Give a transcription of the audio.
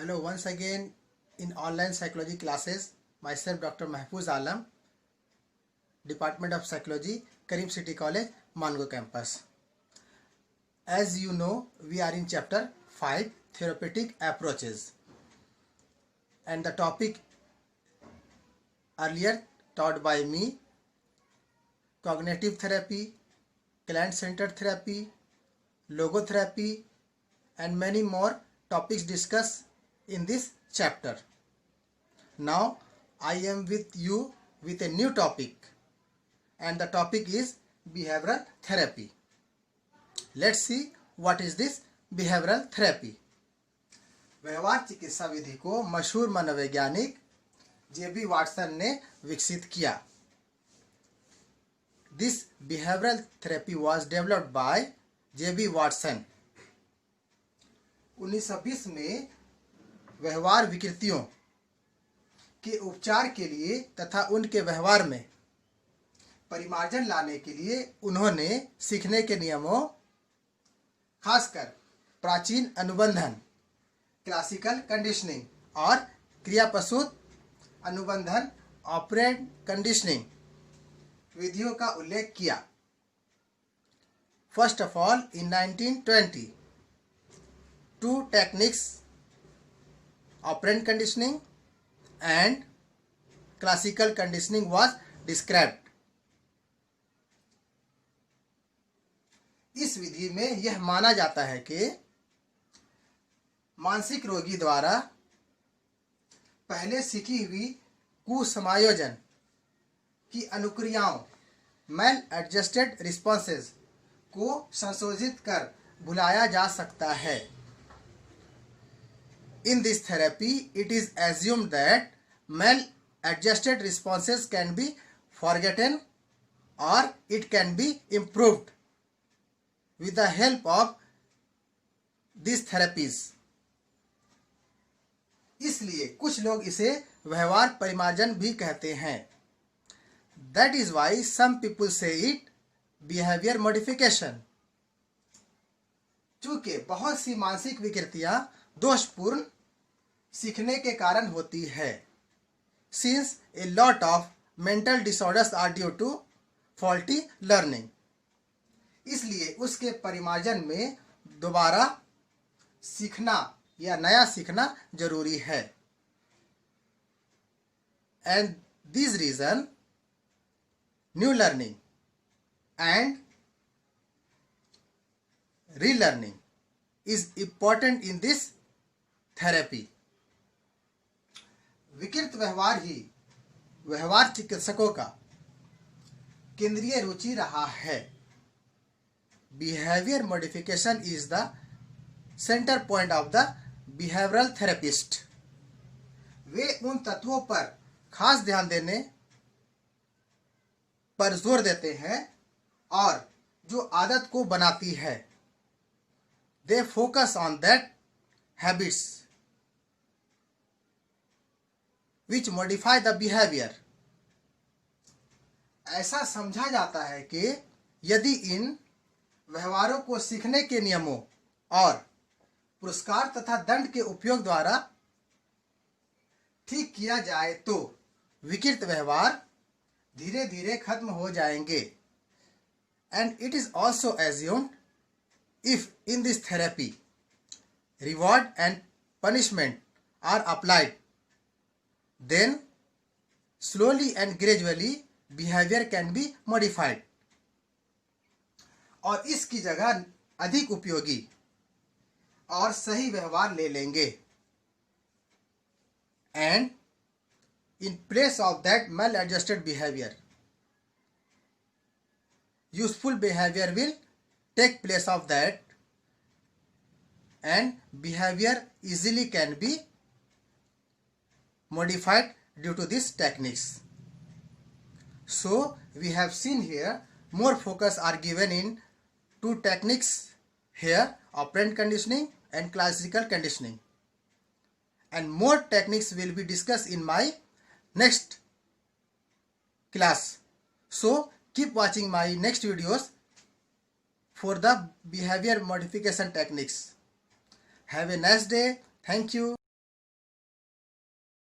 Hello, once again in online psychology classes. Myself Dr. Mahfuz Alam, Department of Psychology, Karim City College, Mango Campus. As you know, we are in chapter 5, Therapeutic Approaches, and the topic earlier taught by me, cognitive therapy, client-centered therapy, logotherapy, and many more topics discussed in this chapter. Now I am with you with a new topic, and the topic is behavioral therapy. Let's see what is this behavioral therapy. व्यवहार चिकित्सा विधि को मशहूर मनोवैज्ञानिक जेबी Watson ने विकसित किया. This behavioral therapy was developed by JB Watson. 1920 में व्यवहार विकृतियों के उपचार के लिए तथा उनके व्यवहार में परिमार्जन लाने के लिए उन्होंने सीखने के नियमों, खासकर प्राचीन अनुबंधन, क्लासिकल कंडीशनिंग और क्रियाप्रसूत अनुबंधन, ऑपरेंट कंडीशनिंग विधियों का उल्लेख किया. First of all, in 1920, two techniques, operant conditioning and classical conditioning, was described. इस विधि में यह माना जाता है कि मानसिक रोगी द्वारा पहले सीखी हुई कुसमायोजन की अनुक्रियाओं, मैल एडजस्टेड रिस्पॉन्सेज को संशोधित कर भुलाया जा सकता है. In this therapy, it is assumed that mal-adjusted responses can be forgotten or it can be improved with the help of these therapies. इसलिए कुछ लोग इसे व्यवहार परिमार्जन भी कहते हैं. That is why some people say it behavior modification. चूंकि बहुत सी मानसिक विकृतियां दोषपूर्ण सीखने के कारण होती है. Since a lot of mental disorders are due to faulty learning. इसलिए उसके परिमार्जन में दोबारा सीखना या नया सीखना जरूरी है. And this reason, new learning and relearning is important in this therapy. विकृत व्यवहार ही व्यवहार चिकित्सकों का केंद्रीय रुचि रहा है. Behavior modification is the center point of the behavioral therapist. वे उन तत्वों पर खास ध्यान देने पर जोर देते हैं और जो आदत को बनाती है. They focus on that habits which modify the behavior. ऐसा समझा जाता है कि यदि इन व्यवहारों को सीखने के नियमों और पुरस्कार तथा दंड के उपयोग द्वारा ठीक किया जाए तो विकृत व्यवहार धीरे धीरे खत्म हो जाएंगे. And it is also assumed if in this therapy reward and punishment are applied, then slowly and gradually behavior can be modified. और इसकी जगह अधिक उपयोगी और सही व्यवहार ले लेंगे. And in place of that maladjusted behavior, useful behavior will take place of that, and behavior easily can be modified due to these techniques. So we have seen here more focus are given in two techniques here, operant conditioning and classical conditioning, and more techniques will be discussed in my next class. So keep watching my next videos for the behavior modification techniques. Have a nice day. Thank you.